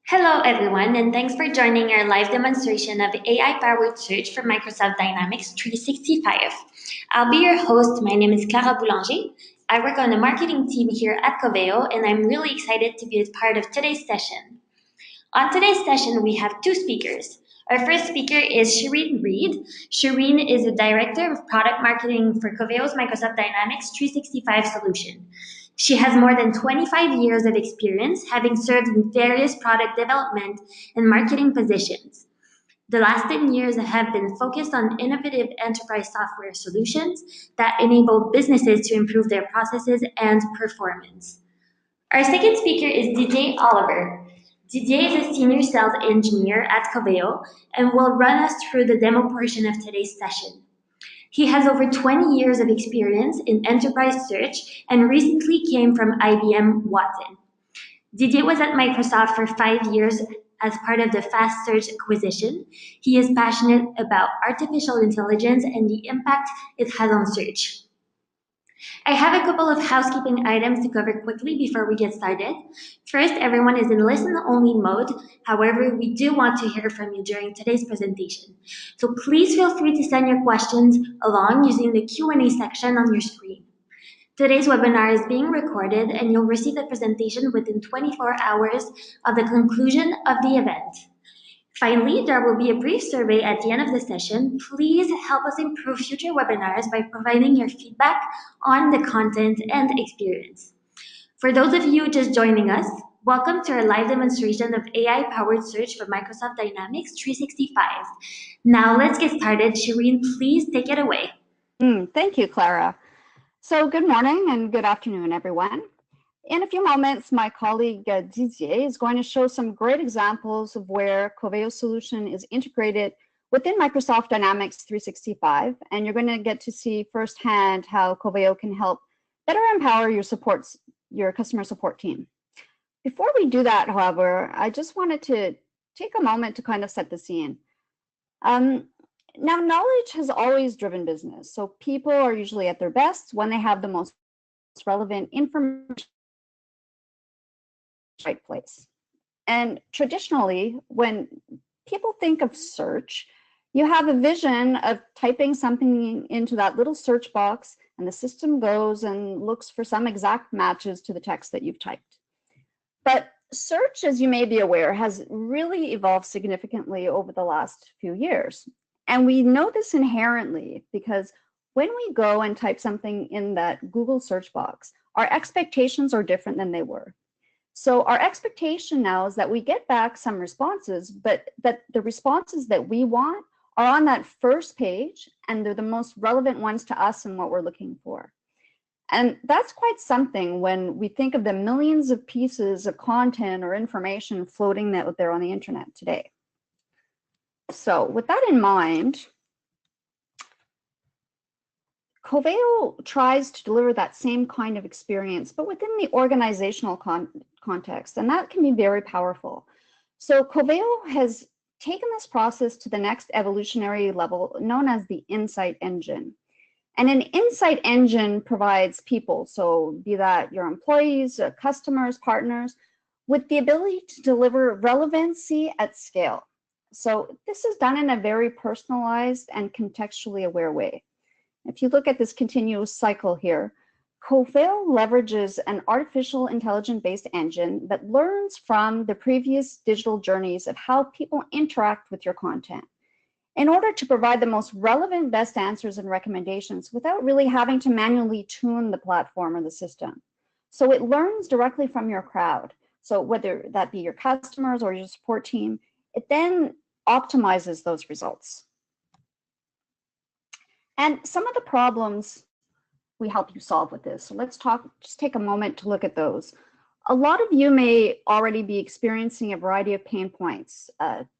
Hello, everyone, and thanks for joining our live demonstration of AI-powered search for Microsoft Dynamics 365. I'll be your host. My name is Clara Boulanger. I work on the marketing team here at Coveo, and I'm really excited to be a part of today's session. On today's session, we have two speakers. Our first speaker is Shireen Reed. Shireen is the Director of Product Marketing for Coveo's Microsoft Dynamics 365 solution. She has more than 25 years of experience, having served in various product development and marketing positions. The last 10 years have been focused on innovative enterprise software solutions that enable businesses to improve their processes and performance. Our second speaker is Didier Oliver. Didier is a senior sales engineer at Coveo and will run us through the demo portion of today's session. He has over 20 years of experience in enterprise search and recently came from IBM Watson. Didier was at Microsoft for 5 years as part of the Fast Search acquisition. He is passionate about artificial intelligence and the impact it has on search. I have a couple of housekeeping items to cover quickly before we get started. First, everyone is in listen-only mode. However, we do want to hear from you during today's presentation. So please feel free to send your questions along using the Q&A section on your screen. Today's webinar is being recorded and you'll receive the presentation within 24 hours of the conclusion of the event. Finally, there will be a brief survey at the end of the session. Please help us improve future webinars by providing your feedback on the content and experience. For those of you just joining us, welcome to our live demonstration of AI-powered search for Microsoft Dynamics 365. Now let's get started. Shireen, please take it away. Thank you, Clara. So good morning and good afternoon, everyone. In a few moments, my colleague Didier is going to show some great examples of where Coveo solution is integrated within Microsoft Dynamics 365, and you're going to get to see firsthand how Coveo can help better empower your customer support team. Before we do that, however, I just wanted to take a moment to kind of set the scene. Now, knowledge has always driven business, so people are usually at their best when they have the most relevant information in the right place. And traditionally, when people think of search, you have a vision of typing something into that little search box, and the system goes and looks for some exact matches to the text that you've typed. But search, as you may be aware, has really evolved significantly over the last few years. And we know this inherently because when we go and type something in that Google search box, our expectations are different than they were. So our expectation now is that we get back some responses, but that the responses that we want are on that first page, and they're the most relevant ones to us and what we're looking for. And that's quite something when we think of the millions of pieces of content or information floating out there on the internet today. So with that in mind, Coveo tries to deliver that same kind of experience, but within the organizational context, and that can be very powerful. So Coveo has taken this process to the next evolutionary level known as the insight engine. And an insight engine provides people, so be that your employees, customers, partners, with the ability to deliver relevancy at scale. So this is done in a very personalized and contextually aware way. If you look at this continuous cycle here, Coveo leverages an artificial intelligence-based engine that learns from the previous digital journeys of how people interact with your content in order to provide the most relevant best answers and recommendations without really having to manually tune the platform or the system. So it learns directly from your crowd. So whether that be your customers or your support team, it then optimizes those results. And some of the problems we help you solve with this. So let's just take a moment to look at those. A lot of you may already be experiencing a variety of pain points.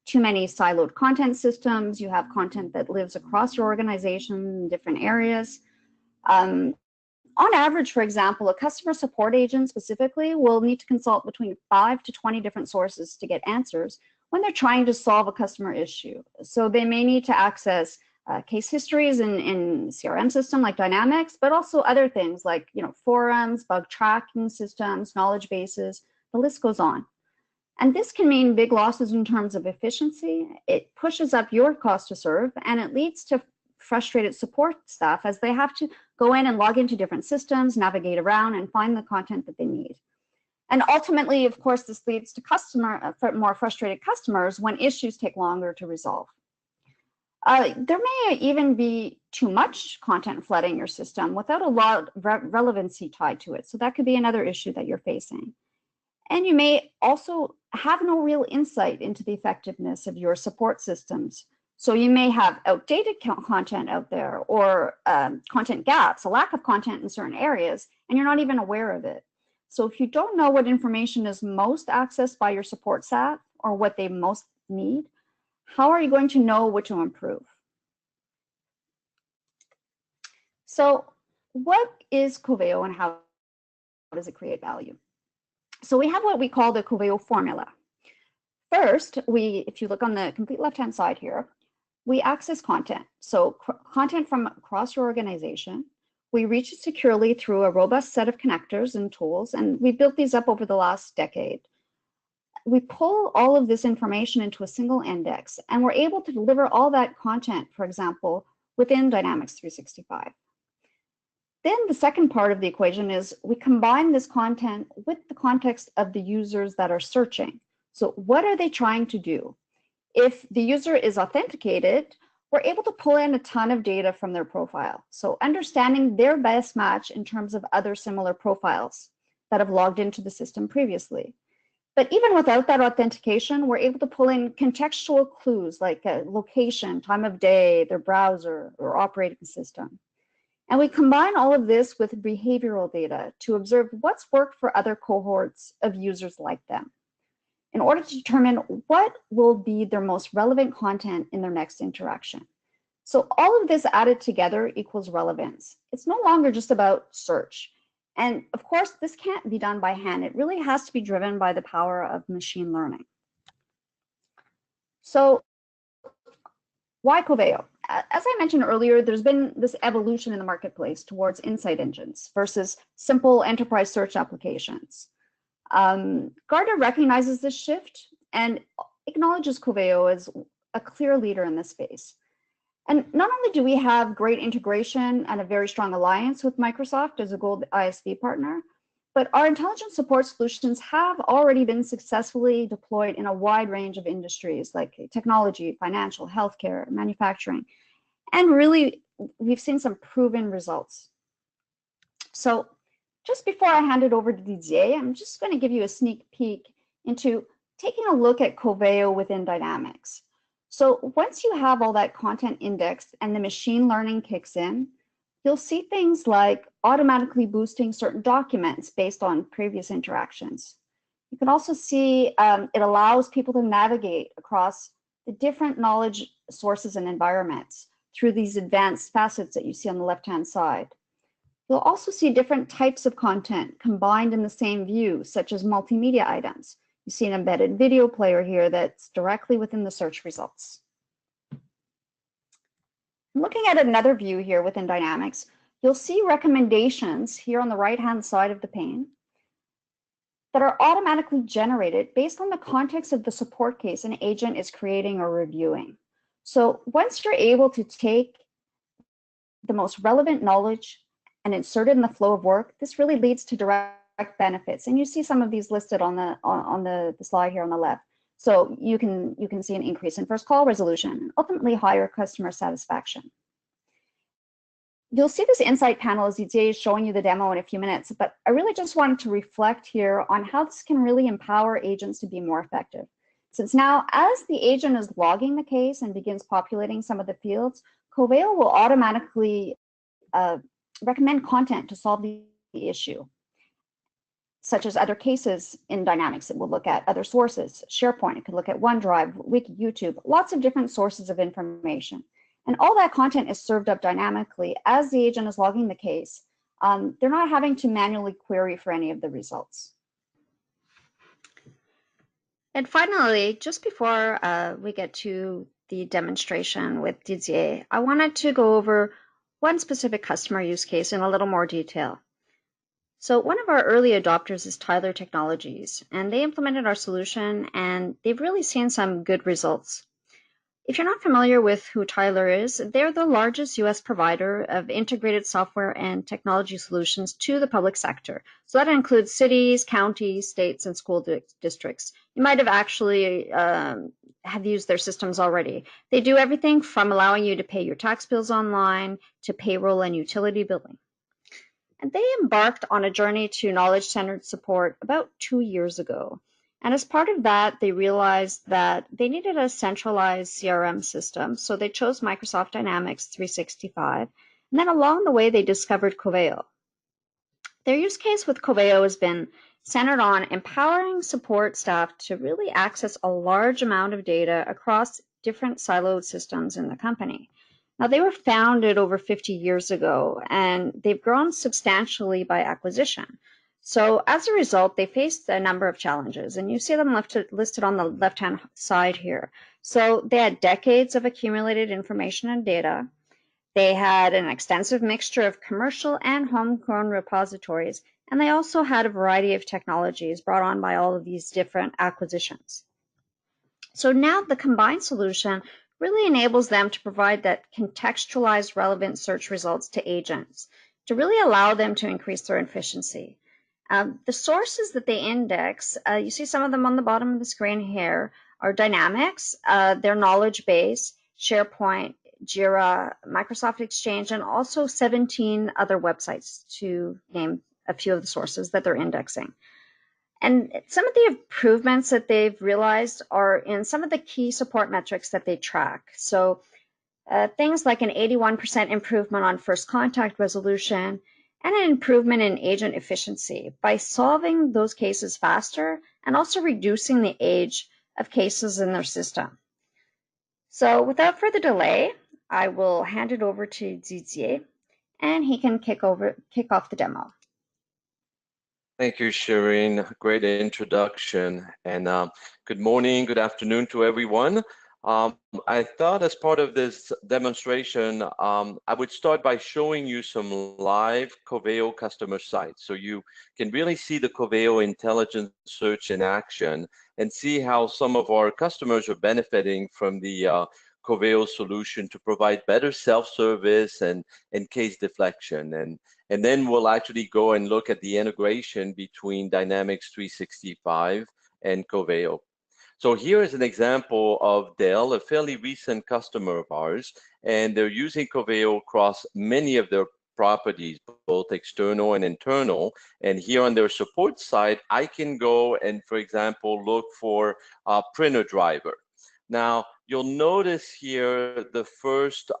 Too many siloed content systems. You have content that lives across your organization in different areas. On average, for example, a customer support agent specifically will need to consult between 5 to 20 different sources to get answers when they're trying to solve a customer issue. So they may need to access case histories in CRM system like Dynamics, but also other things like forums, bug tracking systems, knowledge bases, the list goes on. And this can mean big losses in terms of efficiency. It pushes up your cost to serve, and it leads to frustrated support staff as they have to go in and log into different systems, navigate around, and find the content that they need. And ultimately, of course, this leads to more frustrated customers when issues take longer to resolve. There may even be too much content flooding your system without a lot of relevancy tied to it. So that could be another issue that you're facing. And you may also have no real insight into the effectiveness of your support systems. So you may have outdated content out there, or content gaps, a lack of content in certain areas, and you're not even aware of it. So if you don't know what information is most accessed by your support staff or what they most need, how are you going to know what to improve? So what is Coveo and how does it create value? So we have what we call the Coveo Formula. First, if you look on the complete left-hand side here, we access content. So content from across your organization. We reach it securely through a robust set of connectors and tools, and we built these up over the last decade. We pull all of this information into a single index, and we're able to deliver all that content, for example, within Dynamics 365. Then the second part of the equation is we combine this content with the context of the users that are searching. So what are they trying to do? If the user is authenticated, we're able to pull in a ton of data from their profile. So understanding their best match in terms of other similar profiles that have logged into the system previously. But even without that authentication, we're able to pull in contextual clues like location, time of day, their browser, or operating system. And we combine all of this with behavioral data to observe what's worked for other cohorts of users like them, in order to determine what will be their most relevant content in their next interaction. So all of this added together equals relevance. It's no longer just about search. And of course, this can't be done by hand. It really has to be driven by the power of machine learning. So why Coveo? As I mentioned earlier, there's been this evolution in the marketplace towards insight engines versus simple enterprise search applications. Gartner recognizes this shift and acknowledges Coveo as a clear leader in this space. And not only do we have great integration and a very strong alliance with Microsoft as a gold ISV partner, but our intelligent support solutions have already been successfully deployed in a wide range of industries like technology, financial, healthcare, manufacturing. And really, we've seen some proven results. So just before I hand it over to Didier, I'm just going to give you a sneak peek into taking a look at Coveo within Dynamics. So once you have all that content indexed and the machine learning kicks in, you'll see things like automatically boosting certain documents based on previous interactions. You can also see it allows people to navigate across the different knowledge sources and environments through these advanced facets that you see on the left-hand side. You'll also see different types of content combined in the same view, such as multimedia items. You see an embedded video player here that's directly within the search results. Looking at another view here within Dynamics, you'll see recommendations here on the right-hand side of the pane that are automatically generated based on the context of the support case an agent is creating or reviewing. So once you're able to take the most relevant knowledge and insert it in the flow of work, this really leads to direct benefits. And you see some of these listed on the slide here on the left. So you can see an increase in first call resolution, and ultimately higher customer satisfaction. You'll see this insight panel as Didier is showing you the demo in a few minutes, but I really just wanted to reflect here on how this can really empower agents to be more effective. Since now, as the agent is logging the case and begins populating some of the fields, Coveo will automatically recommend content to solve the issue, such as other cases in Dynamics. It will look at other sources, SharePoint, it could look at OneDrive, Wiki, YouTube, lots of different sources of information. And all that content is served up dynamically as the agent is logging the case. They're not having to manually query for any of the results. And finally, just before we get to the demonstration with Didier, I wanted to go over one specific customer use case in a little more detail. So one of our early adopters is Tyler Technologies, and they implemented our solution and they've really seen some good results. If you're not familiar with who Tyler is, they're the largest US provider of integrated software and technology solutions to the public sector. So that includes cities, counties, states, and school districts. You might have actually have used their systems already. They do everything from allowing you to pay your tax bills online to payroll and utility billing. And they embarked on a journey to knowledge-centered support about 2 years ago. And as part of that, they realized that they needed a centralized CRM system. So they chose Microsoft Dynamics 365. And then along the way, they discovered Coveo. Their use case with Coveo has been centered on empowering support staff to really access a large amount of data across different siloed systems in the company. Now, they were founded over 50 years ago, and they've grown substantially by acquisition. So as a result, they faced a number of challenges, and you see them listed on the left-hand side here. So they had decades of accumulated information and data. They had an extensive mixture of commercial and homegrown repositories, and they also had a variety of technologies brought on by all of these different acquisitions. So now the combined solution really enables them to provide that contextualized relevant search results to agents to really allow them to increase their efficiency. The sources that they index, you see some of them on the bottom of the screen here, are Dynamics, their knowledge base, SharePoint, Jira, Microsoft Exchange, and also 17 other websites, to name a few of the sources that they're indexing. And some of the improvements that they've realized are in some of the key support metrics that they track. So things like an 81% improvement on first contact resolution and an improvement in agent efficiency by solving those cases faster and also reducing the age of cases in their system. So without further delay, I will hand it over to Didier and he can kick off the demo. Thank you, Shireen. Great introduction. And good morning, good afternoon to everyone. I thought as part of this demonstration, I would start by showing you some live Coveo customer sites. So you can really see the Coveo intelligent search in action and see how some of our customers are benefiting from the Coveo solution to provide better self-service and case deflection. And then we'll actually go and look at the integration between Dynamics 365 and Coveo. So here is an example of Dell, a fairly recent customer of ours, and they're using Coveo across many of their properties, both external and internal. And here on their support side, I can go and, for example, look for a printer driver. Now, you'll notice here the first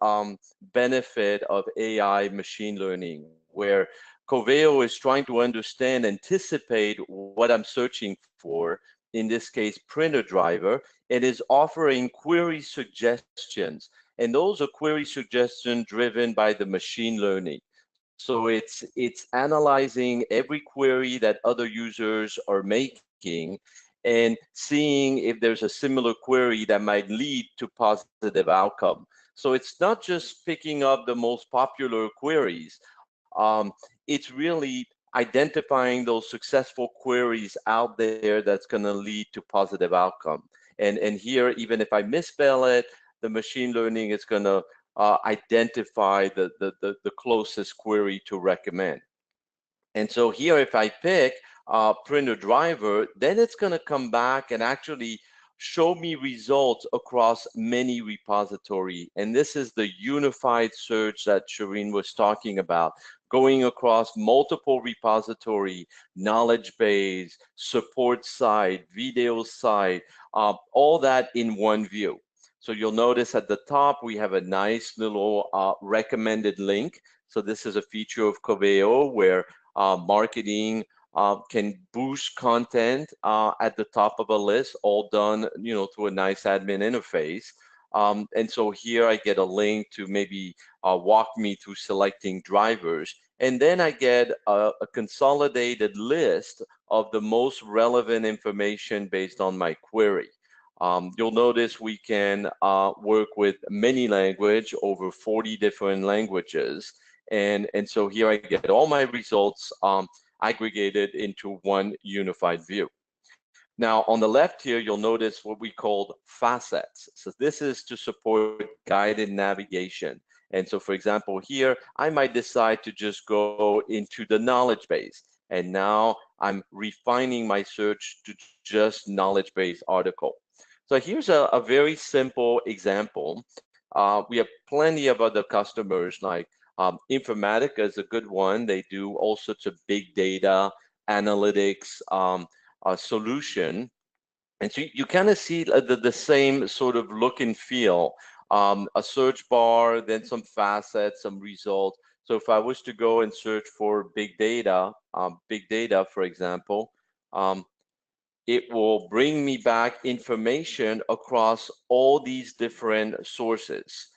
benefit of AI machine learning, where Coveo is trying to understand, anticipate what I'm searching for, in this case, printer driver, and is offering query suggestions. And those are query suggestions driven by the machine learning. So it's analyzing every query that other users are making and seeing if there's a similar query that might lead to positive outcome. So it's not just picking up the most popular queries. It's really identifying those successful queries out there that's going to lead to positive outcome. And here, even if I misspell it, the machine learning is going to identify the closest query to recommend. And so here, if I pick printer driver, then it's going to come back and actually show me results across many repositories. And this is the unified search that Shireen was talking about, going across multiple repository, knowledge base, support site, video site, all that in one view. So you'll notice at the top, we have a nice little recommended link. So this is a feature of Coveo where marketing can boost content at the top of a list, all done, through a nice admin interface. And so here I get a link to maybe walk me through selecting drivers. And then I get a consolidated list of the most relevant information based on my query. You'll notice we can work with many languages, over 40 different languages. And so here I get all my results aggregated into one unified view. Now, on the left here, you'll notice what we called facets. So this is to support guided navigation. And so, for example, here, I might decide to just go into the knowledge base. And now I'm refining my search to just knowledge base article. So here's a very simple example. We have plenty of other customers like Informatica is a good one. They do all sorts of big data analytics solution. And so you kind of see the same sort of look and feel, a search bar, then some facets, some results. So if I was to go and search for big data, for example, um, it will bring me back information across all these different sources.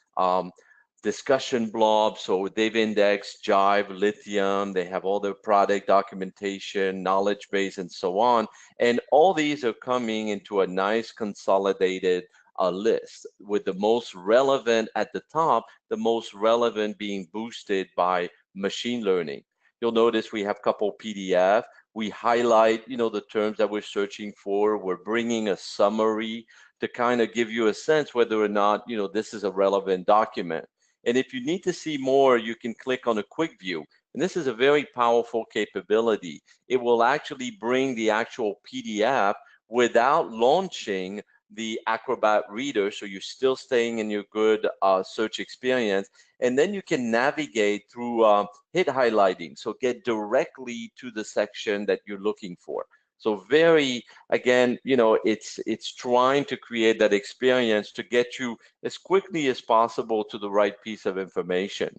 Discussion blobs, so they've indexed Jive, Lithium, they have all their product documentation, knowledge base, and so on. And all these are coming into a nice consolidated list with the most relevant at the top, the most relevant being boosted by machine learning. You'll notice we have a couple PDF. We highlight, the terms that we're searching for. We're bringing a summary to kind of give you a sense whether or not, this is a relevant document. And if you need to see more, you can click on a quick view. And this is a very powerful capability. It will actually bring the actual PDF without launching the Acrobat reader, so you're still staying in your good search experience. And then you can navigate through hit highlighting, so get directly to the section that you're looking for. So very, again, it's trying to create that experience to get you as quickly as possible to the right piece of information.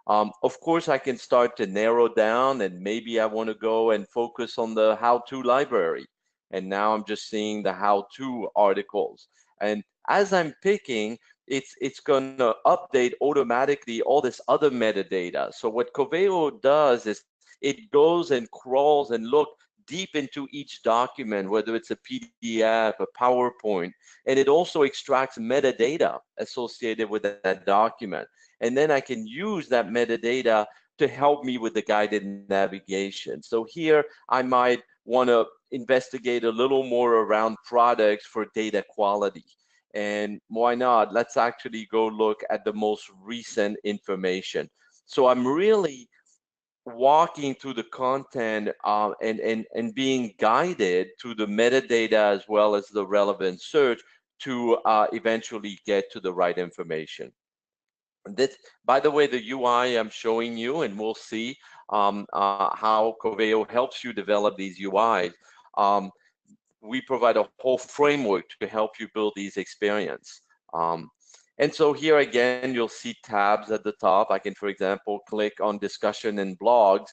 Of course, I can start to narrow down, and maybe I want to go and focus on the how-to library. And now I'm just seeing the how-to articles. And as I'm picking, it's going to update automatically all this other metadata. So what Coveo does is it goes and crawls and look deep into each document, whether it's a PDF, a PowerPoint, and it also extracts metadata associated with that document. And then I can use that metadata to help me with the guided navigation. So here I might want to investigate a little more around products for data quality. And why not? Let's actually go look at the most recent information. So I'm really walking through the content and being guided through the metadata as well as the relevant search to eventually get to the right information. This, by the way, the UI I'm showing you, and we'll see how Coveo helps you develop these UIs. We provide a whole framework to help you build these experience. And so here again, you'll see tabs at the top. I can, for example, click on discussion and blogs,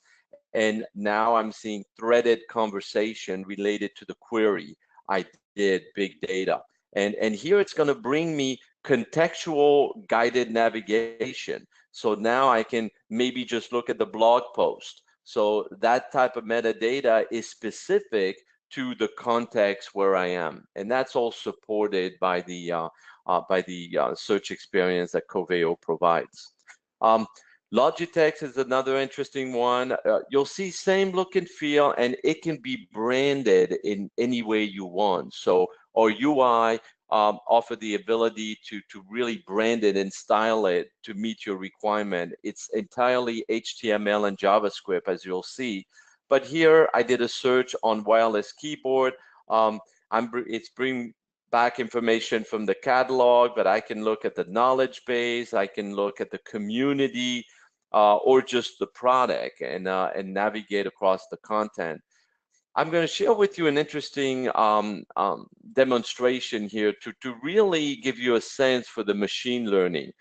and now I'm seeing threaded conversation related to the query I did, big data. And here it's going to bring me contextual guided navigation. So now I can maybe just look at the blog post. So that type of metadata is specific to the context where I am. And that's all supported by the search experience that Coveo provides. Logitech is another interesting one. You'll see same look and feel, and it can be branded in any way you want. So our UI offer the ability to really brand it and style it to meet your requirement. It's entirely HTML and JavaScript, as you'll see. But here I did a search on wireless keyboard. It's bringing back information from the catalog, but I can look at the knowledge base, I can look at the community, or just the product and navigate across the content. I'm going to share with you an interesting demonstration here to really give you a sense for the machine learning.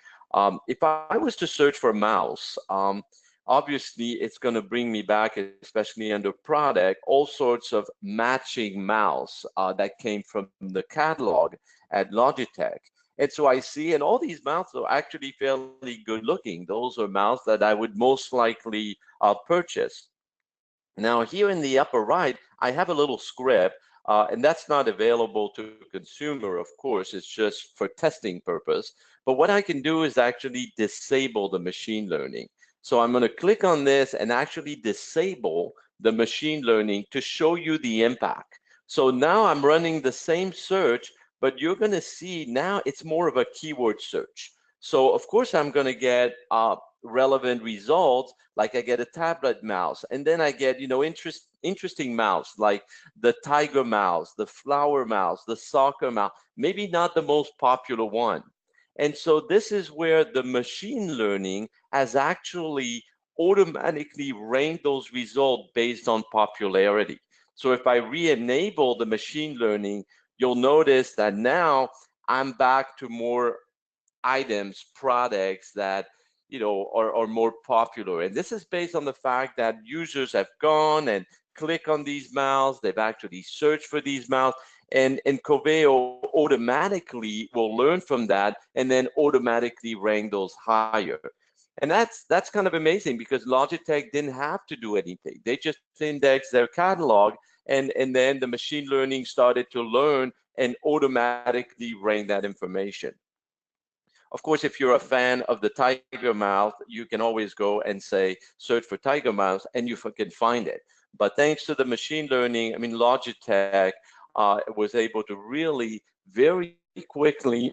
If I was to search for mouse, obviously it's going to bring me back, especially under product, all sorts of matching mouse that came from the catalog at Logitech. And so I see, and all these mouse are actually fairly good looking. Those are mouse that I would most likely purchase. Now here in the upper right, I have a little script, and that's not available to consumer, of course, it's just for testing purpose. But what I can do is actually disable the machine learning. So I'm going to click on this and actually disable the machine learning to show you the impact. So now I'm running the same search, but you're going to see now it's more of a keyword search. So of course I'm going to get relevant results, like I get a tablet mouse, and then I get, interesting mouse, like the tiger mouse, the flower mouse, the soccer mouse, maybe not the most popular one. And so this is where the machine learning has actually automatically ranked those results based on popularity. So if I re-enable the machine learning, you'll notice that now I'm back to more items, products that are more popular. And this is based on the fact that users have gone and click on these mouse, they've actually searched for these mouse, and Coveo automatically will learn from that and then automatically rank those higher. And that's kind of amazing because Logitech didn't have to do anything. They just indexed their catalog, and then the machine learning started to learn and automatically rank that information. Of course, if you're a fan of the tiger mouth, you can always go and say, search for tiger mouth, and you can find it. But thanks to the machine learning, I mean, Logitech was able to really very quickly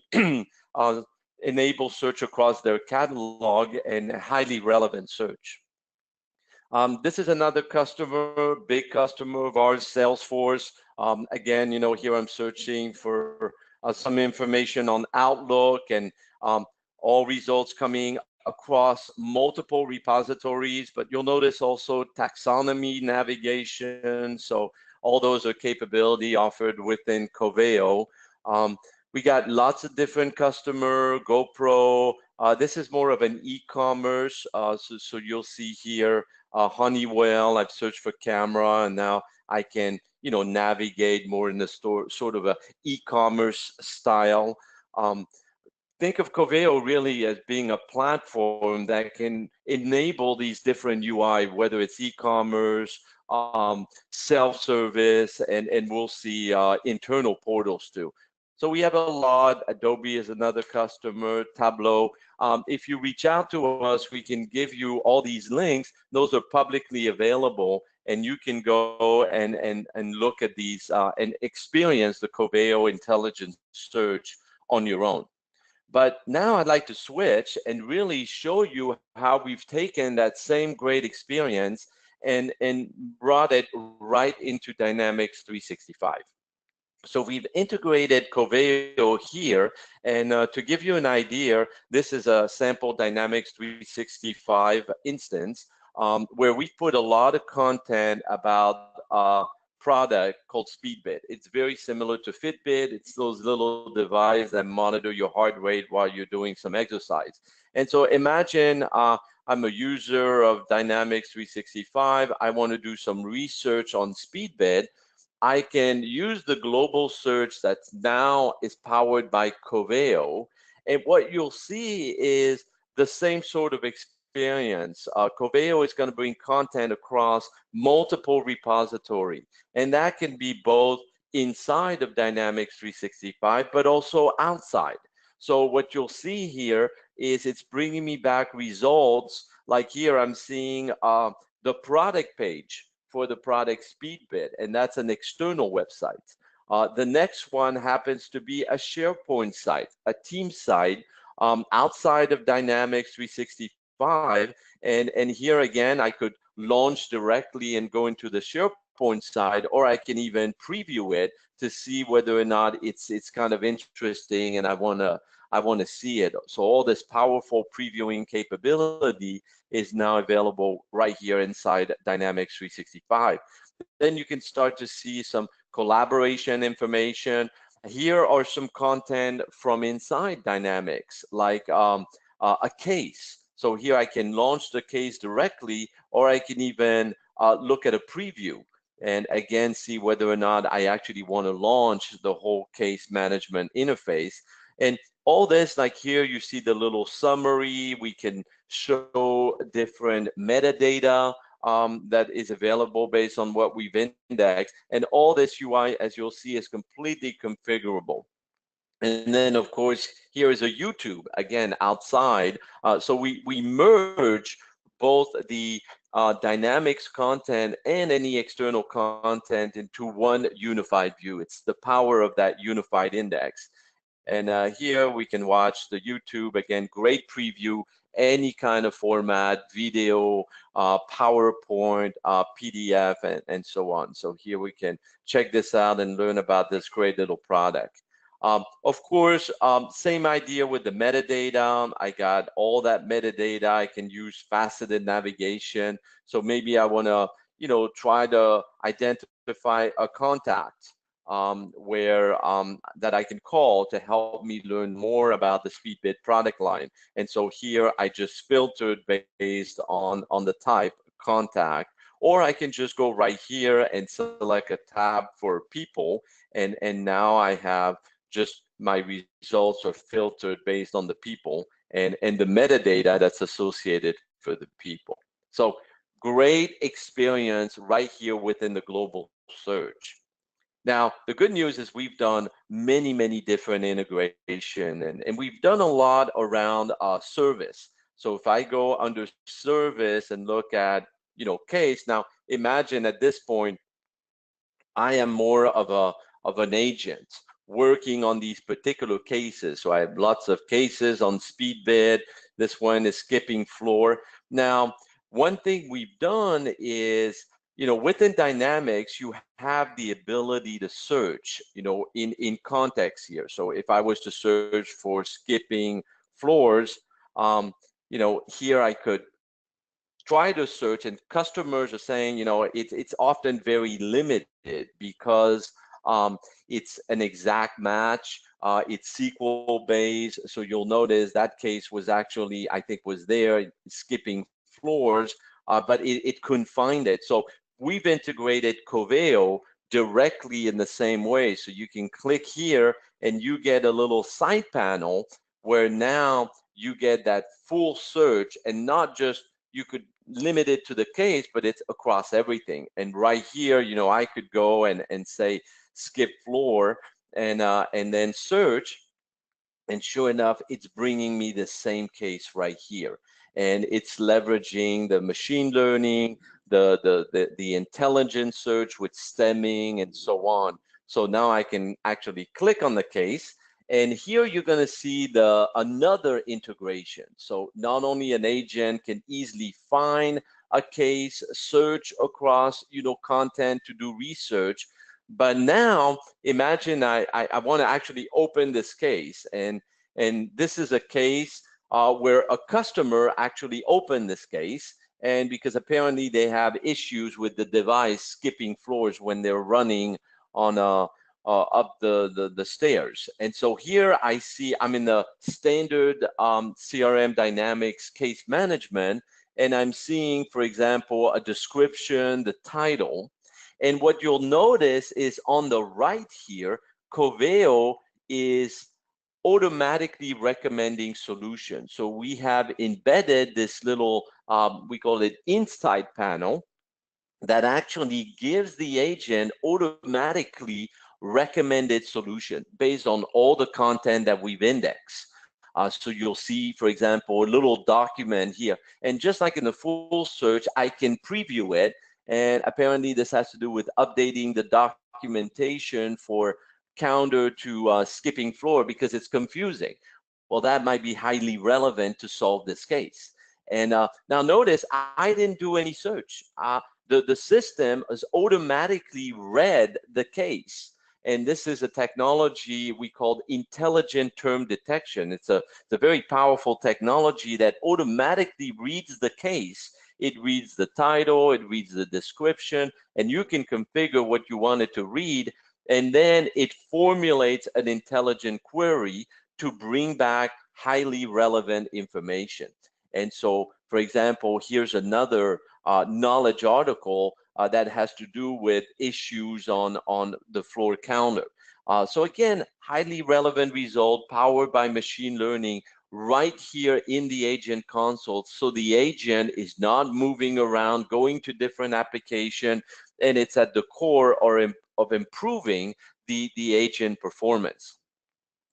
enable search across their catalog and highly relevant search. This is another customer, big customer of ours, Salesforce. Again, here I'm searching for some information on Outlook and all results coming across multiple repositories, but you'll notice also taxonomy navigation. So all those are capability offered within Coveo. We got lots of different customer, GoPro. This is more of an e-commerce. So you'll see here Honeywell. I've searched for camera, and now I can, navigate more in the store, sort of a e-commerce style. Think of Coveo really as being a platform that can enable these different UI, whether it's e-commerce, self-service, and we'll see internal portals too. So we have a lot. Adobe is another customer, Tableau. If you reach out to us, we can give you all these links. Those are publicly available, and you can go and look at these and experience the Coveo intelligence search on your own. But now I'd like to switch and really show you how we've taken that same great experience and brought it right into Dynamics 365. So we've integrated Coveo here, and to give you an idea, this is a sample Dynamics 365 instance where we put a lot of content about product called Speedbit. It's very similar to Fitbit. It's those little devices that monitor your heart rate while you're doing some exercise. And so imagine I'm a user of Dynamics 365. I want to do some research on Speedbit. I can use the global search that now is powered by Coveo. And what you'll see is the same sort of experience. Coveo is going to bring content across multiple repositories, and that can be both inside of Dynamics 365, but also outside. So what you'll see here is it's bringing me back results. Like here, I'm seeing the product page for the product Speedbit, and that's an external website. The next one happens to be a SharePoint site, a team site outside of Dynamics 365. And here again, I could launch directly and go into the SharePoint side, or I can even preview it to see whether or not it's kind of interesting and I wanna see it. So all this powerful previewing capability is now available right here inside Dynamics 365. Then you can start to see some collaboration information. Here are some content from inside Dynamics, like a case. So here I can launch the case directly, or I can even look at a preview and again see whether or not I actually want to launch the whole case management interface. And all this, like here, you see the little summary. We can show different metadata that is available based on what we've indexed. And all this UI, as you'll see, is completely configurable. And then, of course, here is a YouTube, again, outside. So we merge both the Dynamics content and any external content into one unified view. It's the power of that unified index. And here we can watch the YouTube, again, great preview, any kind of format, video, PowerPoint, PDF, and so on. So here we can check this out and learn about this great little product. Of course, same idea with the metadata. I got all that metadata. I can use faceted navigation. So maybe I want to, try to identify a contact that I can call to help me learn more about the Speedbit product line. And so here I just filtered based on the type contact, or I can just go right here and select a tab for people, and now I have just my results are filtered based on the people and the metadata that's associated for the people. So great experience right here within the global search. Now, the good news is we've done many, many different integration, and we've done a lot around service. So if I go under service and look at, case, now imagine at this point, I am more of an agent working on these particular cases. So I have lots of cases on Speedbit. This one is skipping floor. Now, one thing we've done is, within Dynamics, you have the ability to search, in context here. So if I was to search for skipping floors, here I could try to search, and customers are saying, it's often very limited because it's an exact match. It's SQL based, so you'll notice that case was actually, I think, was there skipping floors, but it couldn't find it. So we've integrated Coveo directly in the same way. So you can click here and you get a little side panel where now you get that full search, and not just you could limit it to the case, but it's across everything. And right here, I could go and say skip floor and then search, and sure enough, it's bringing me the same case right here. And it's leveraging the machine learning, the intelligent search with stemming and so on. So now I can actually click on the case, and here you're going to see another integration. So not only an agent can easily find a case, search across, content to do research, but now imagine I want to actually open this case, and this is a case where a customer actually opened this case, and because apparently they have issues with the device skipping floors when they're running on up the stairs. And so here I see I'm in the standard CRM Dynamics case management, and I'm seeing, for example, a description, the title. And what you'll notice is on the right here, Coveo is automatically recommending solutions. So we have embedded this little, we call it insight panel, that actually gives the agent automatically recommended solution based on all the content that we've indexed. So you'll see, for example, a little document here. And just like in the full search, I can preview it. And apparently this has to do with updating the documentation for counter to skipping floor because it's confusing. Well, that might be highly relevant to solve this case. And now notice I didn't do any search. The system has automatically read the case. And this is a technology we call intelligent term detection. It's a very powerful technology that automatically reads the case. It reads the title, it reads the description, and you can configure what you want it to read. And then it formulates an intelligent query to bring back highly relevant information. And so, for example, here's another knowledge article that has to do with issues on the floor counter. So again, highly relevant result powered by machine learning right here in the agent console. So the agent is not moving around, going to different application, and it's at the core of improving the agent performance.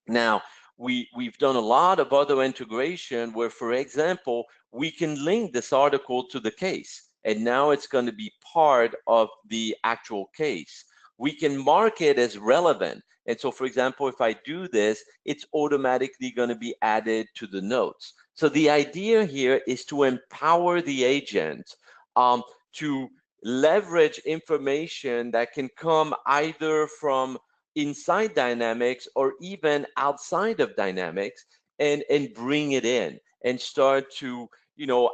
Now, we've done a lot of other integration where, for example, we can link this article to the case. and now it's going to be part of the actual case. We can mark it as relevant. And so, for example, if I do this, it's automatically going to be added to the notes. So the idea here is to empower the agent to leverage information that can come either from inside Dynamics or even outside of Dynamics, and bring it in and start to,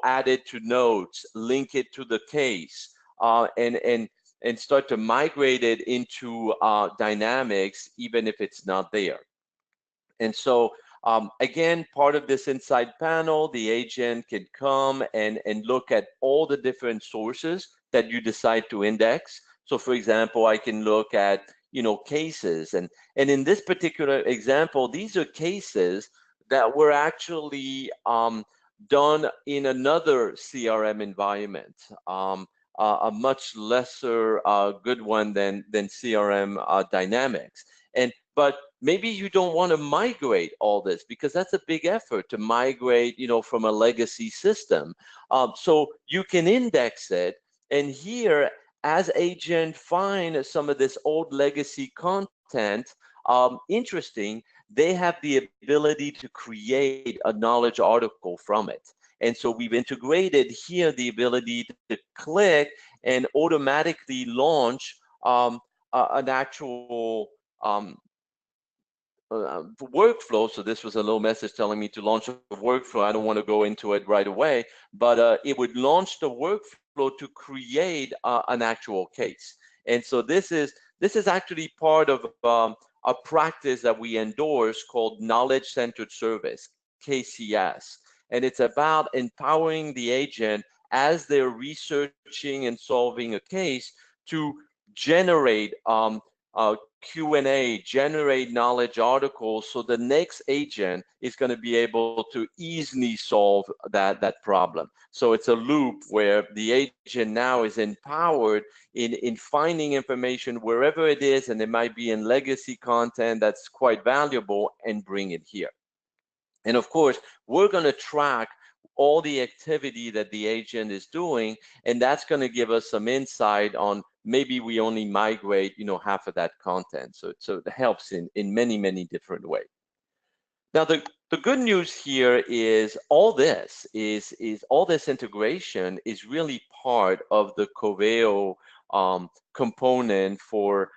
add it to notes, link it to the case, and start to migrate it into Dynamics, even if it's not there. And so, again, part of this inside panel, the agent can come and look at all the different sources that you decide to index. So, for example, I can look at, cases. And in this particular example, these are cases that were actually done in another CRM environment, a much lesser good one than CRM Dynamics. But maybe you don't want to migrate all this, because that's a big effort to migrate, from a legacy system. So you can index it, and here, as agent find some of this old legacy content interesting, they have the ability to create a knowledge article from it. And so we've integrated here the ability to click and automatically launch an actual workflow. So this was a little message telling me to launch a workflow. I don't want to go into it right away, but it would launch the workflow to create an actual case. And so this is actually part of a practice that we endorse called knowledge-centered service, KCS. And it's about empowering the agent as they're researching and solving a case to generate Q&A, generate knowledge articles, so the next agent is going to be able to easily solve that problem. So it's a loop where the agent now is empowered in finding information wherever it is, and it might be in legacy content that's quite valuable, and bring it here. And of course, we're going to track all the activity that the agent is doing, and that's going to give us some insight on maybe we only migrate, half of that content. So it helps in many different ways. Now, the good news here is all this integration is really part of the Coveo component for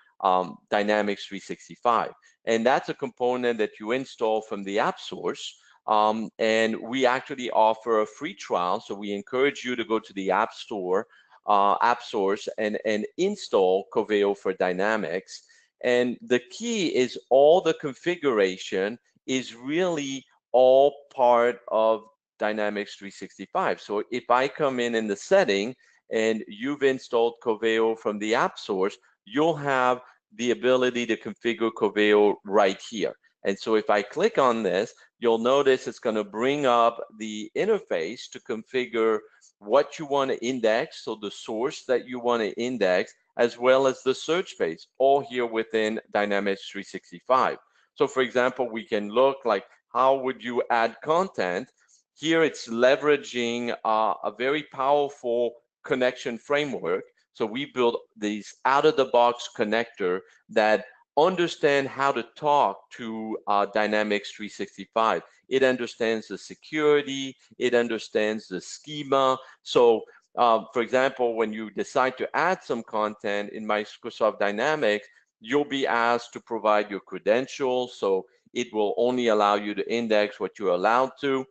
Dynamics 365. And that's a component that you install from the app source. And we actually offer a free trial. So we encourage you to go to the app store, app source, and install Coveo for Dynamics. And the key is all the configuration is really all part of Dynamics 365. So if I come in the setting and you've installed Coveo from the app source, you'll have the ability to configure Coveo right here. And so if I click on this, you'll notice it's going to bring up the interface to configure what you want to index, so the source that you want to index, as well as the search page, all here within Dynamics 365. So for example, we can look like, how would you add content? Here it's leveraging a very powerful connection framework. So we built these out-of-the-box connector that understand how to talk to Dynamics 365. It understands the security, it understands the schema. So for example, when you decide to add some content in Microsoft Dynamics, you'll be asked to provide your credentials. So it will only allow you to index what you're allowed to.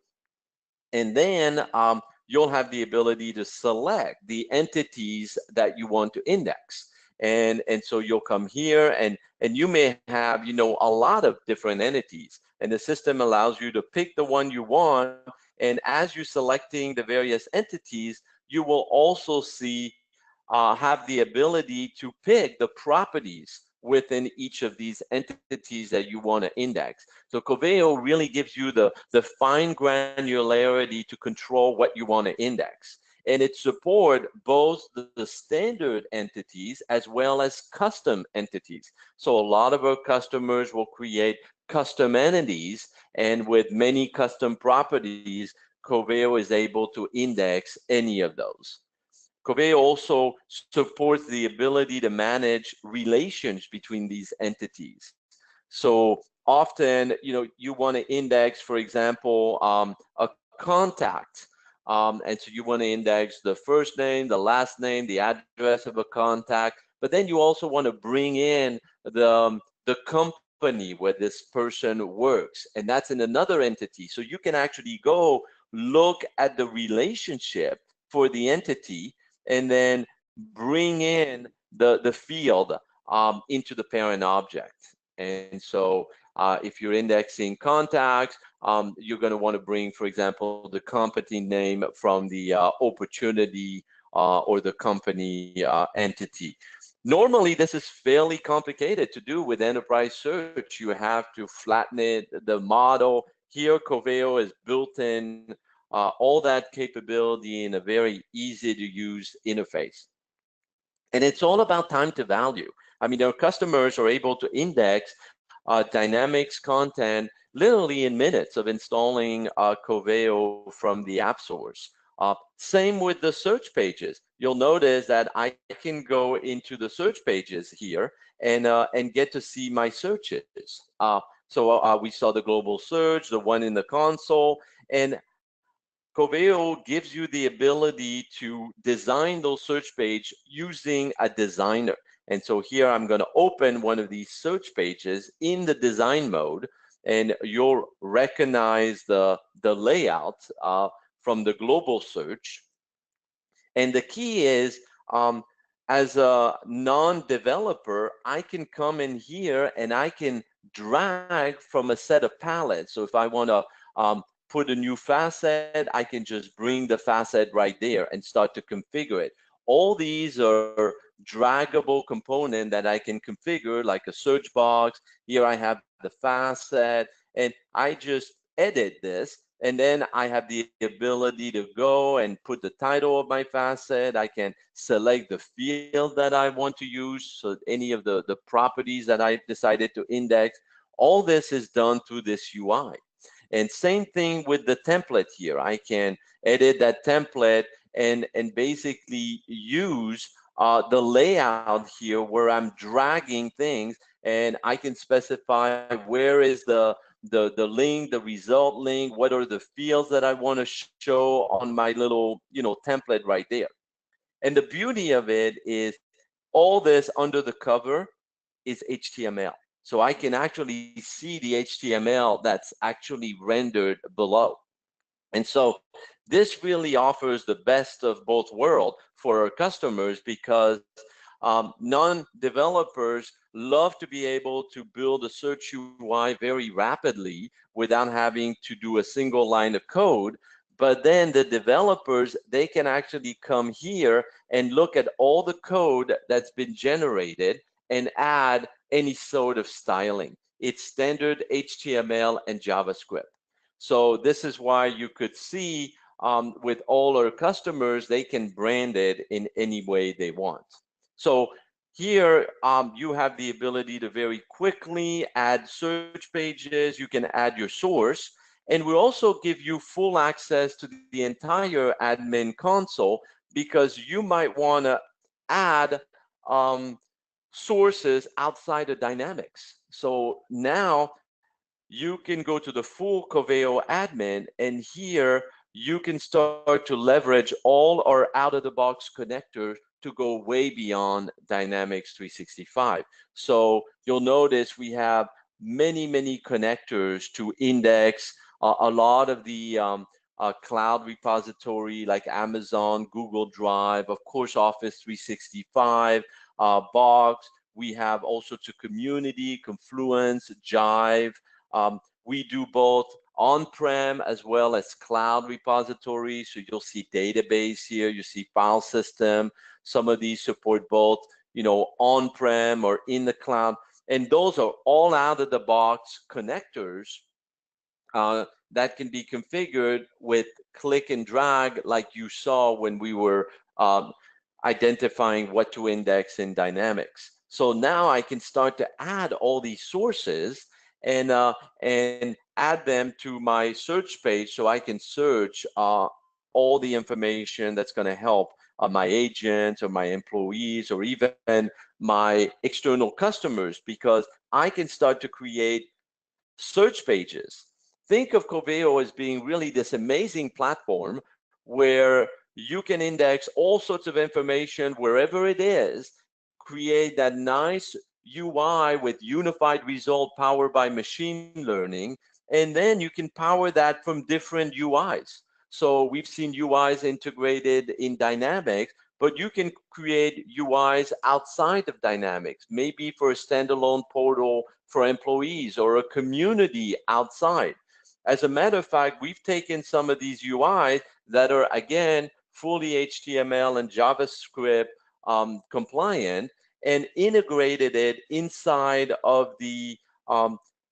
And then you'll have the ability to select the entities that you want to index. And so you'll come here and you may have, a lot of different entities, and the system allows you to pick the one you want. And as you're selecting the various entities, you will also see, have the ability to pick the properties within each of these entities that you want to index. So Coveo really gives you the fine granularity to control what you want to index. And it supports both the standard entities as well as custom entities. So a lot of our customers will create custom entities, and with many custom properties, Coveo is able to index any of those. Coveo also supports the ability to manage relations between these entities. So often, you want to index, for example, a contact. And so you want to index the first name, the last name, the address of a contact, but then you also want to bring in the company where this person works, and that's in another entity. So you can actually go look at the relationship for the entity and then bring in the field into the parent object. And so if you're indexing contacts, you're going to want to bring, for example, the company name from the opportunity or the company entity. Normally, this is fairly complicated to do with enterprise search. You have to flatten it, the model. Here, Coveo is built in all that capability in a very easy to use interface. And it's all about time to value. I mean, our customers are able to index Dynamics content literally in minutes of installing Coveo from the app source. Same with the search pages. You'll notice that I can go into the search pages here and get to see my searches. So we saw the global search, the one in the console, and Coveo gives you the ability to design those search pages using a designer. And so here I'm going to open one of these search pages in the design mode, and you'll recognize the layout from the global search. And the key is, as a non-developer, I can come in here and I can drag from a set of palettes. So if I want to put a new facet, I can just bring the facet right there and start to configure it. All these are draggable components that I can configure, like a search box. Here I have the facet, and I just edit this, and then I have the ability to go and put the title of my facet. I can select the field that I want to use, so any of the properties that I decided to index. All this is done through this UI. And same thing with the template here. I can edit that template and basically use the layout here where I'm dragging things, and I can specify where is the link, the result link, what are the fields that I want to show on my little template right there. And the beauty of it is all this under the cover is HTML. So I can actually see the HTML that's actually rendered below. And so this really offers the best of both worlds for our customers, because non-developers love to be able to build a search UI very rapidly without having to do a single line of code. But then the developers, they can actually come here and look at all the code that's been generated and add any sort of styling. It's standard HTML and JavaScript. So this is why you could see with all our customers, they can brand it in any way they want. So here you have the ability to very quickly add search pages. You can add your source, and we also give you full access to the entire admin console, because you might want to add sources outside of Dynamics. So now you can go to the full Coveo admin, and here you can start to leverage all our out-of-the-box connectors to go way beyond Dynamics 365. So you'll notice we have many connectors to index a lot of the cloud repository like Amazon, Google Drive, of course, Office 365, Box. We have also to community, Confluence, Jive. We do both on-prem as well as cloud repositories. So you'll see database here, you see file system. Some of these support both, on-prem or in the cloud. And those are all out-of-the-box connectors that can be configured with click and drag, like you saw when we were identifying what to index in Dynamics. So now I can start to add all these sources and add them to my search page, so I can search all the information that's going to help my agents or my employees or even my external customers, because I can start to create search pages. Think of Coveo as being really this amazing platform where you can index all sorts of information wherever it is, create that nice UI with unified result powered by machine learning, and then you can power that from different UIs. So we've seen UIs integrated in Dynamics, but you can create UIs outside of Dynamics, maybe for a standalone portal for employees or a community outside. As a matter of fact, we've taken some of these UIs that are, again, fully HTML and JavaScript compliant and integrated it inside of the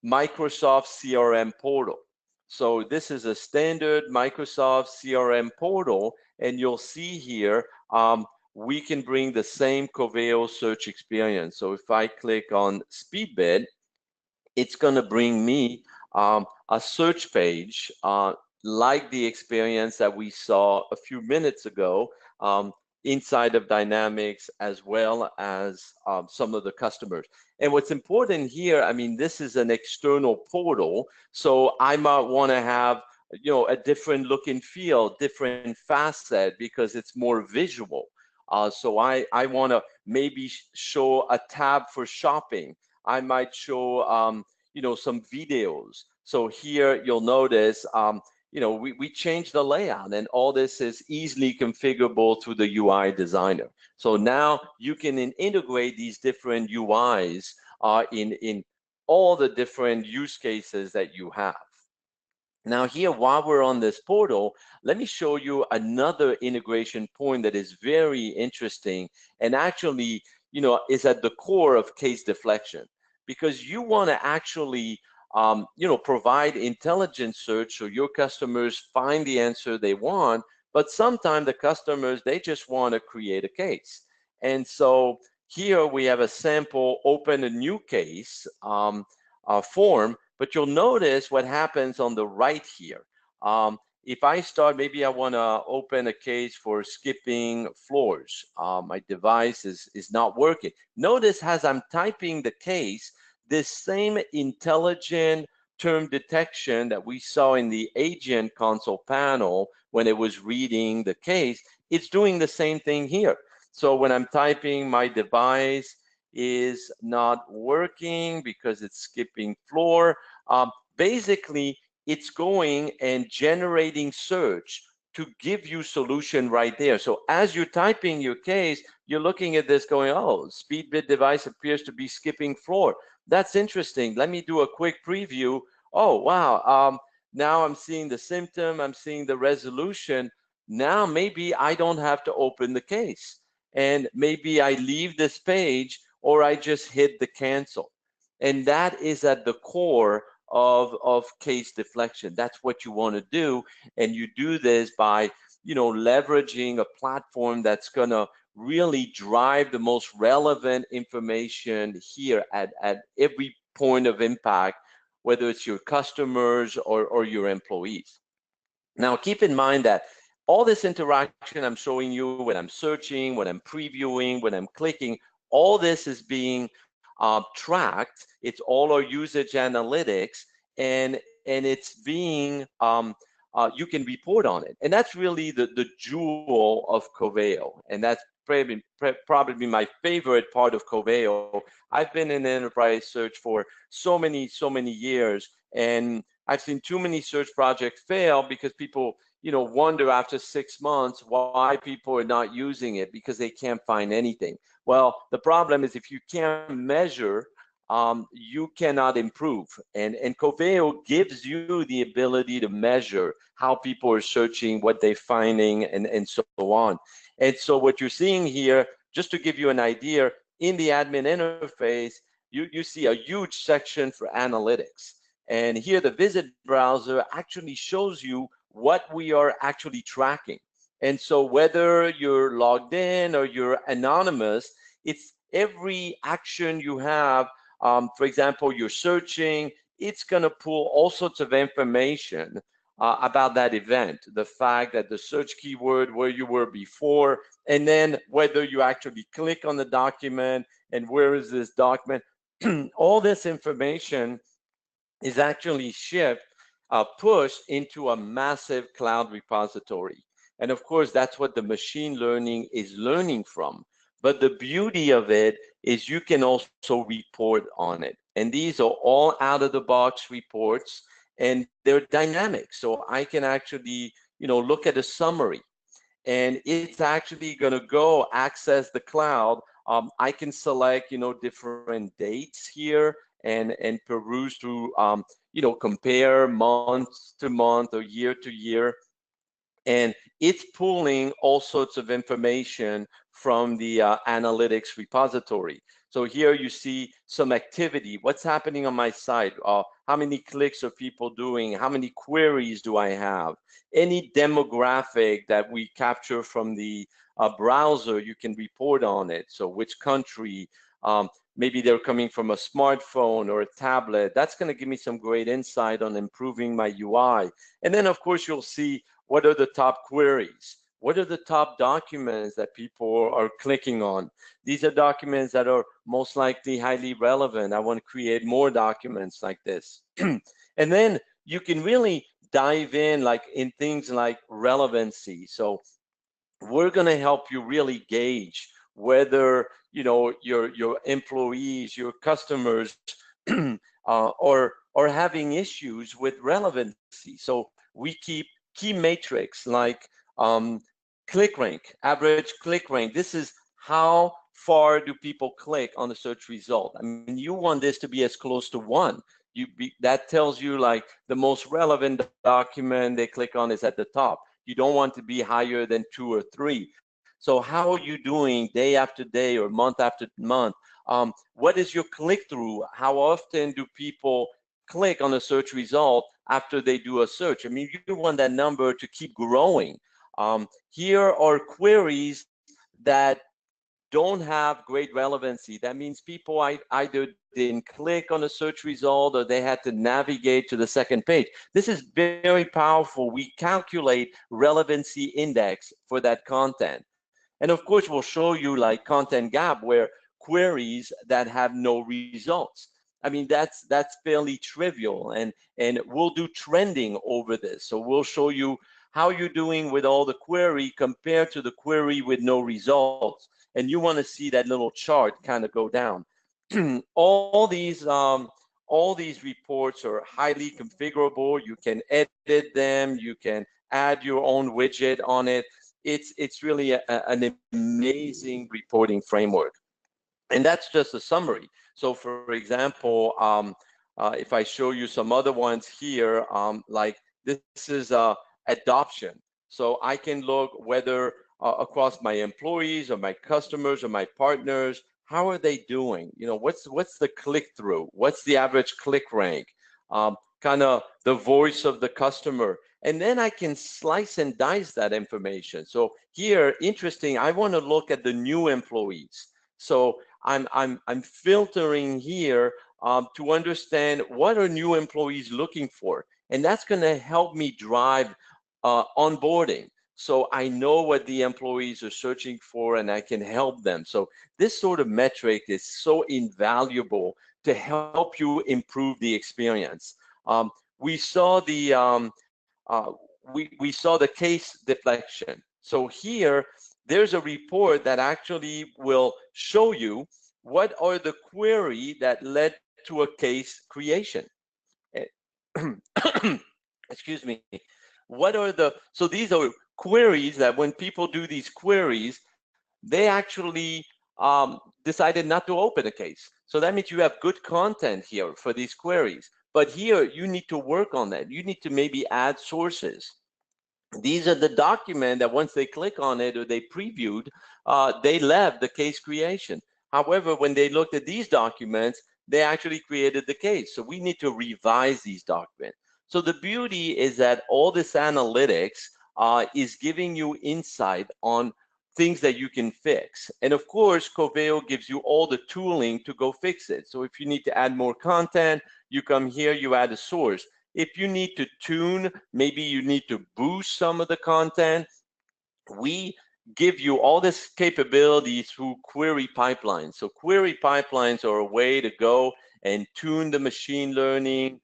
Microsoft CRM portal. So this is a standard Microsoft CRM portal, and you'll see here we can bring the same Coveo search experience. So if I click on Speedbit, it's going to bring me a search page like the experience that we saw a few minutes ago inside of Dynamics, as well as some of the customers. And what's important here, I mean, this is an external portal, so I might want to have, you know, a different look and feel, different facet, because it's more visual. So I want to maybe show a tab for shopping. I might show, you know, some videos. So here you'll notice, you know, we changed the layout, and all this is easily configurable through the UI designer. So now you can integrate these different UIs in all the different use cases that you have. Now here, while we're on this portal, let me show you another integration point that is very interesting and actually, you know, is at the core of case deflection, because you want to actually, you know, provide intelligent search so your customers find the answer they want, but sometimes the customers, they just want to create a case. And so here we have a sample open a new case form, but you'll notice what happens on the right here. If I start, maybe I want to open a case for skipping floors. My device is not working. Notice as I'm typing the case, this same intelligent term detection that we saw in the agent console panel when it was reading the case, it's doing the same thing here. So when I'm typing, my device is not working because it's skipping floor, basically it's going and generating search to give you solution right there. So as you're typing your case, you're looking at this going, oh, Speedbit device appears to be skipping floor. That's interesting. Let me do a quick preview. Oh, wow. Now I'm seeing the symptom, I'm seeing the resolution. Now maybe I don't have to open the case. And maybe I leave this page or I just hit the cancel. And that is at the core of case deflection. That's what you want to do. And you do this by, you know, leveraging a platform that's going to really drive the most relevant information here at every point of impact, whether it's your customers or your employees. Now, keep in mind that all this interaction I'm showing you, when I'm searching, when I'm previewing, when I'm clicking, all this is being tracked. It's all our usage analytics, and it's being you can report on it, and that's really the jewel of Coveo, and that's probably my favorite part of Coveo. I've been in enterprise search for so many years, and I've seen too many search projects fail because people, you know, wonder after 6 months why people are not using it, because they can't find anything. Well, the problem is if you can't measure, you cannot improve. And Coveo gives you the ability to measure how people are searching, what they're finding, and so on. And so what you're seeing here, just to give you an idea, in the admin interface, you see a huge section for analytics. And here the visit browser actually shows you what we are actually tracking. And so whether you're logged in or you're anonymous, it's every action you have. For example, you're searching, it's going to pull all sorts of information about that event, the fact that the search keyword, where you were before, and then whether you actually click on the document and where is this document. All this information is actually pushed into a massive cloud repository. And of course, that's what the machine learning is learning from. But the beauty of it is you can also report on it. And these are all out of the box reports, and they're dynamic. So I can actually, look at a summary, and it's actually going to go access the cloud. I can select, different dates here and peruse through, compare month to month or year to year. And it's pulling all sorts of information from the analytics repository. So here you see some activity. What's happening on my site? How many clicks are people doing? How many queries do I have? Any demographic that we capture from the browser, you can report on it. So which country, maybe they're coming from a smartphone or a tablet. That's going to give me some great insight on improving my UI. And then, of course, you'll see what are the top queries? What are the top documents that people are clicking on? These are documents that are most likely highly relevant. I want to create more documents like this. And then you can really dive in in things like relevancy. So we're going to help you really gauge whether your employees, your customers are having issues with relevancy. So we keep key metrics like click rank, average click rank. This is how far do people click on the search result. I mean, you want this to be as close to 1. That tells you like the most relevant document they click on is at the top. You don't want to be higher than 2 or 3. So how are you doing day after day or month after month? What is your click-through? How often do people click on a search result after they do a search? I mean, you want that number to keep growing. Here are queries that don't have great relevancy. That means people either didn't click on a search result or they had to navigate to the second page. This is very powerful. We calculate relevancy index for that content. And of course, we'll show you like content gap where queries that have no results. I mean, that's fairly trivial, and we'll do trending over this. So we'll show you how you're doing with all the query compared to the query with no results. And you want to see that little chart kind of go down. all these reports are highly configurable. You can edit them. You can add your own widget on it. It's really an amazing reporting framework. And that's just a summary. So for example, if I show you some other ones here, like this is adoption. So I can look whether across my employees or my customers or my partners, how are they doing? What's the click-through? What's the average click rank? Kind of the voice of the customer. And then I can slice and dice that information. So here, interesting, I want to look at the new employees. So I'm filtering here to understand what are new employees looking for. And that's going to help me drive onboarding. So I know what the employees are searching for and I can help them. So this sort of metric is so invaluable to help you improve the experience. We saw the we saw the case deflection. So here, there's a report that actually will show you what are the query that led to a case creation. Excuse me. So these are queries that when people do these queries, they actually decided not to open a case. So that means you have good content here for these queries. But here, you need to work on that. You need to maybe add sources. These are the document that once they click on it or they previewed, they left the case creation. However, when they looked at these documents, they actually created the case. So we need to revise these documents. So the beauty is that all this analytics is giving you insight on things that you can fix. And of course, Coveo gives you all the tooling to go fix it. So if you need to add more content, you come here, you add a source. If you need to tune, maybe you need to boost some of the content, we give you all this capability through query pipelines. So query pipelines are a way to go and tune the machine learning,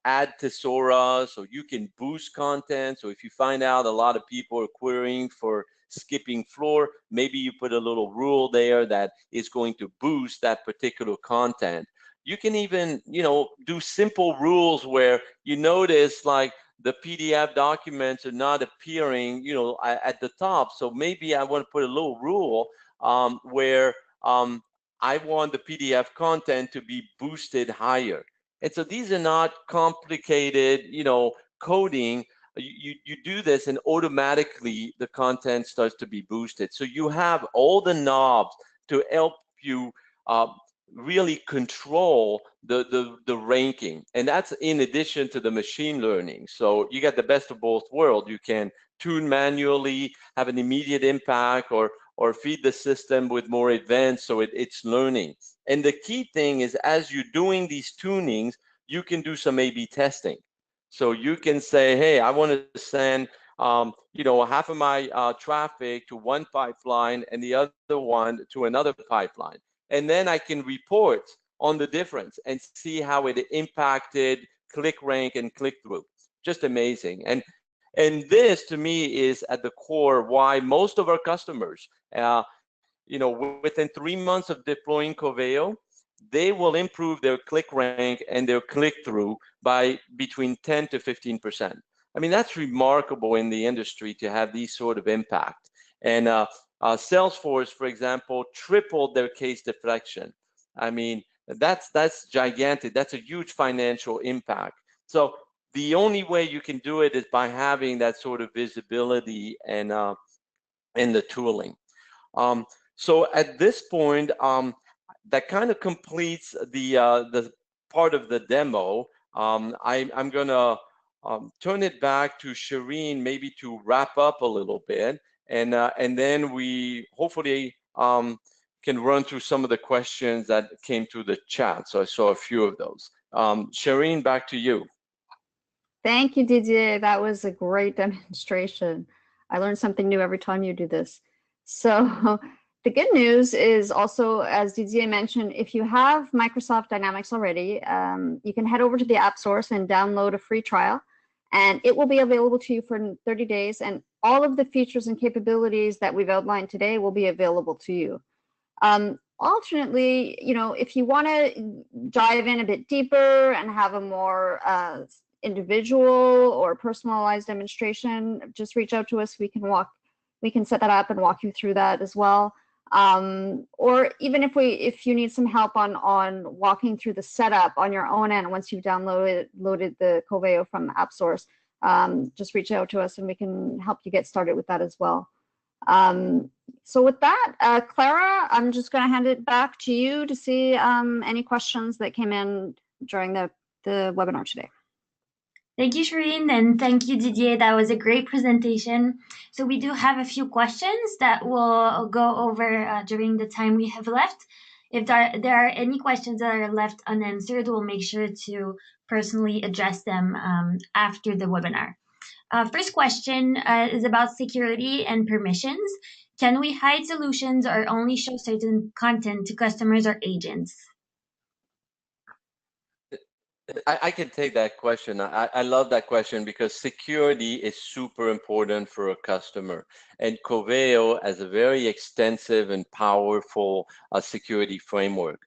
add thesaurus, so you can boost content. So if you find out a lot of people are querying for skipping floor, maybe you put a little rule there that is going to boost that particular content. You can even, do simple rules where you notice like the PDF documents are not appearing, at the top. So maybe I want to put a little rule where I want the PDF content to be boosted higher. And so these are not complicated, coding. You do this and automatically the content starts to be boosted. So you have all the knobs to help you really control the ranking. And that's in addition to the machine learning. So you get the best of both worlds. You can tune manually, have an immediate impact, or feed the system with more advanced, so it's learning. And the key thing is, as you're doing these tunings, you can do some A/B testing. So you can say, hey, I want to send half of my traffic to one pipeline and the other one to another pipeline. And then I can report on the difference and see how it impacted click rank and click through. Just amazing. And this to me is at the core why most of our customers, within 3 months of deploying Coveo, they will improve their click rank and their click through by between 10 to 15%. I mean, that's remarkable in the industry to have these sort of impact. And Salesforce, for example, tripled their case deflection. I mean, that's gigantic. That's a huge financial impact. So the only way you can do it is by having that sort of visibility and the tooling. So at this point, that kind of completes the part of the demo. I'm gonna turn it back to Shireen, maybe to wrap up a little bit, and then we hopefully can run through some of the questions that came through the chat. So I saw a few of those. Shireen, back to you. Thank you, Didier. That was a great demonstration. I learn something new every time you do this. So the good news is also, as Didier mentioned, if you have Microsoft Dynamics already, you can head over to the App Source and download a free trial, and it will be available to you for 30 days. And all of the features and capabilities that we've outlined today will be available to you. Alternately, if you want to dive in a bit deeper and have a more individual or personalized demonstration, just reach out to us. We can set that up and walk you through that as well. Or even if you need some help on walking through the setup on your own end once you've loaded the Coveo from App Source, just reach out to us and we can help you get started with that as well. So with that, Clara, I'm just going to hand it back to you to see any questions that came in during the webinar today. Thank you, Shireen, and thank you, Didier. That was a great presentation. So we do have a few questions that we'll go over during the time we have left. If there are any questions that are left unanswered, we'll make sure to personally address them after the webinar. First question is about security and permissions. Can we hide solutions or only show certain content to customers or agents? I can take that question. I love that question because security is super important for a customer. And Coveo has a very extensive and powerful security framework.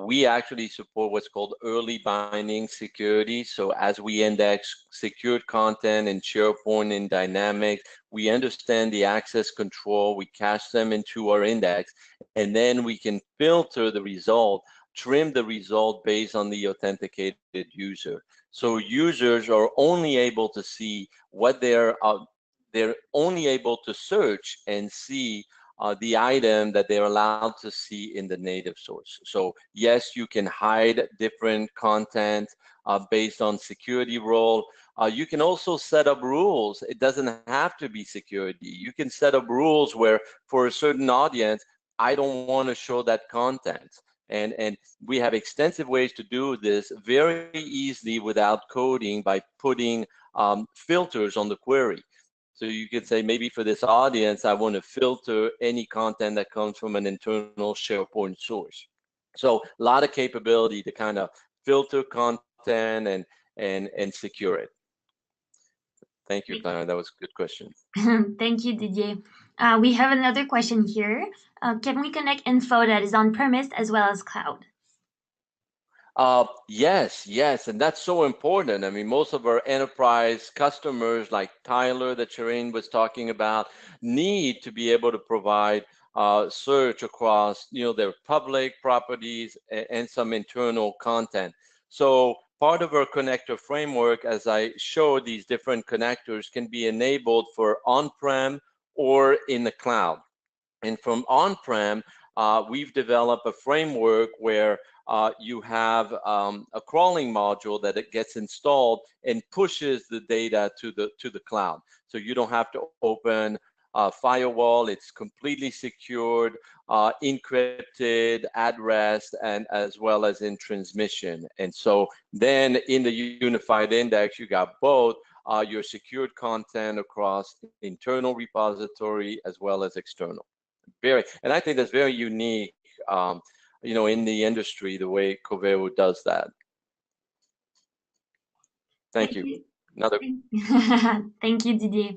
We actually support what's called early binding security. So as we index secured content in SharePoint and Dynamics, we understand the access control, we cache them into our index, and then we can filter the result, trim the result based on the authenticated user. So users are only able to see what they're only able to search and see the item that they're allowed to see in the native source. So yes, you can hide different content based on security role. You can also set up rules. It doesn't have to be security. You can set up rules where for a certain audience, I don't want to show that content. And we have extensive ways to do this very easily without coding by putting filters on the query. So you could say, maybe for this audience, I want to filter any content that comes from an internal SharePoint source. So a lot of capability to kind of filter content and secure it. Thank you, Clara. That was a good question. Thank you, Didier. We have another question here. Can we connect info that is on-premise as well as cloud? Yes, and that's so important. I mean, most of our enterprise customers, like Tyler that Shireen was talking about, need to be able to provide search across, their public properties and some internal content. So part of our connector framework, as I showed, these different connectors can be enabled for on-prem or in the cloud. And from on-prem, we've developed a framework where you have a crawling module that it gets installed and pushes the data to the cloud. So you don't have to open a firewall. It's completely secured, encrypted at rest, and as well as in transmission. And so then in the unified index, you got both your secured content across internal repository as well as external. And I think that's very unique, in the industry, the way Coveo does that. Thank you. Another. Thank you, Didier.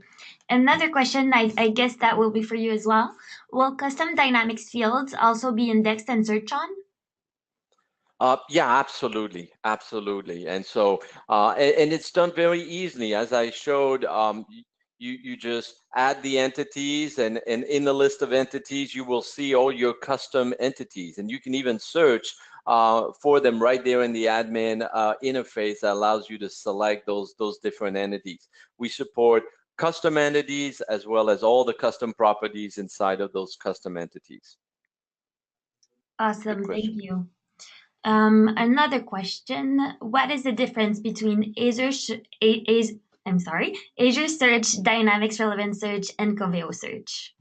Another question, I guess that will be for you as well. Will custom dynamics fields also be indexed and searched on? Yeah, absolutely. And so, and it's done very easily. As I showed, you just add the entities, and in the list of entities, you will see all your custom entities, and you can even search for them right there in the admin interface that allows you to select those different entities. We support custom entities as well as all the custom properties inside of those custom entities. Awesome, thank you. Another question: what is the difference between Azure Search, Dynamics Relevant Search, and Coveo Search?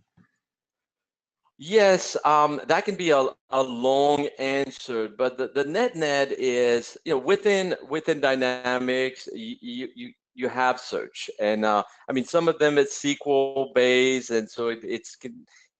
Yes, that can be a long answer, but the net is, within Dynamics, you have search, and I mean, some of them it's SQL based, and so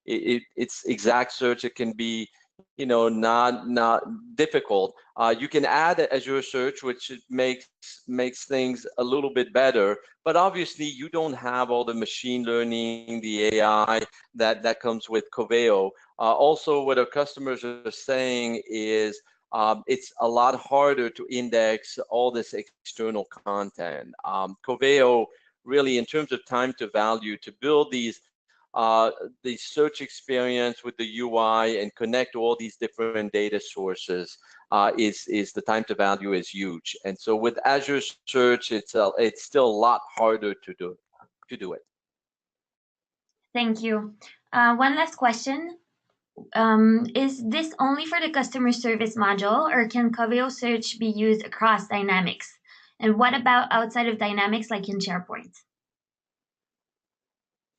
it's exact search. It can be, not difficult. You can add Azure Search, which makes things a little bit better, but obviously you don't have all the machine learning, the AI that comes with Coveo. Also, what our customers are saying is it's a lot harder to index all this external content. Coveo really, in terms of time to value, to build the search experience with the UI and connect all these different data sources, is the time to value is huge. And so with Azure Search, it's still a lot harder to do it. Thank you. One last question. Is this only for the customer service module, or can Coveo Search be used across Dynamics? And what about outside of Dynamics, like in SharePoint?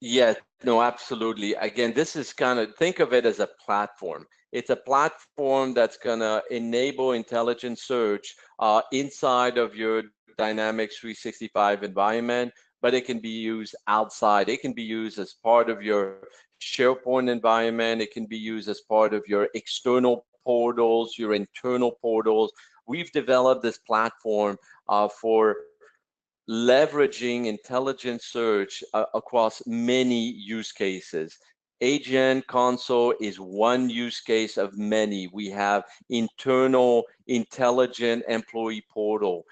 Yes, no, absolutely. Again, this is think of it as a platform. It's a platform that's going to enable intelligent search inside of your Dynamics 365 environment, but it can be used outside. It can be used as part of your SharePoint environment. It can be used as part of your external portals, your internal portals. We've developed this platform for leveraging intelligent search across many use cases. Agent console is one use case of many. We have internal intelligent employee portal.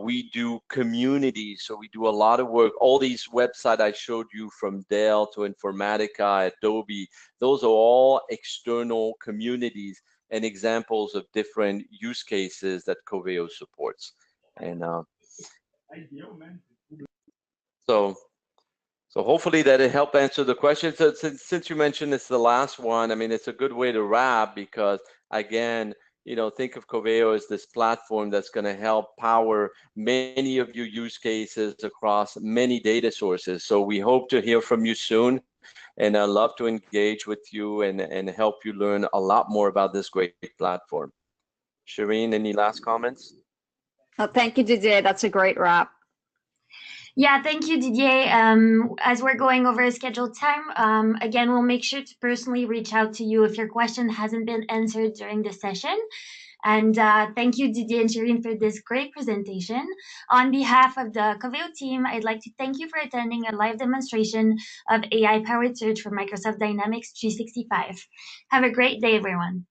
We do communities, so we do a lot of work. All these websites I showed you, from Dell to Informatica, Adobe, those are all external communities and examples of different use cases that Coveo supports. And so hopefully that it helped answer the question. So since you mentioned it's the last one, I mean, it's a good way to wrap, because again, think of Coveo as this platform that's going to help power many of your use cases across many data sources. So we hope to hear from you soon. and I love to engage with you and help you learn a lot more about this great platform. Shireen, any last comments? Oh, thank you, Didier. That's a great wrap. Yeah, thank you, Didier. As we're going over a scheduled time, again, we'll make sure to personally reach out to you if your question hasn't been answered during the session. And thank you, Didier and Shireen, for this great presentation. On behalf of the Coveo team, I'd like to thank you for attending a live demonstration of AI-powered search for Microsoft Dynamics 365. Have a great day, everyone.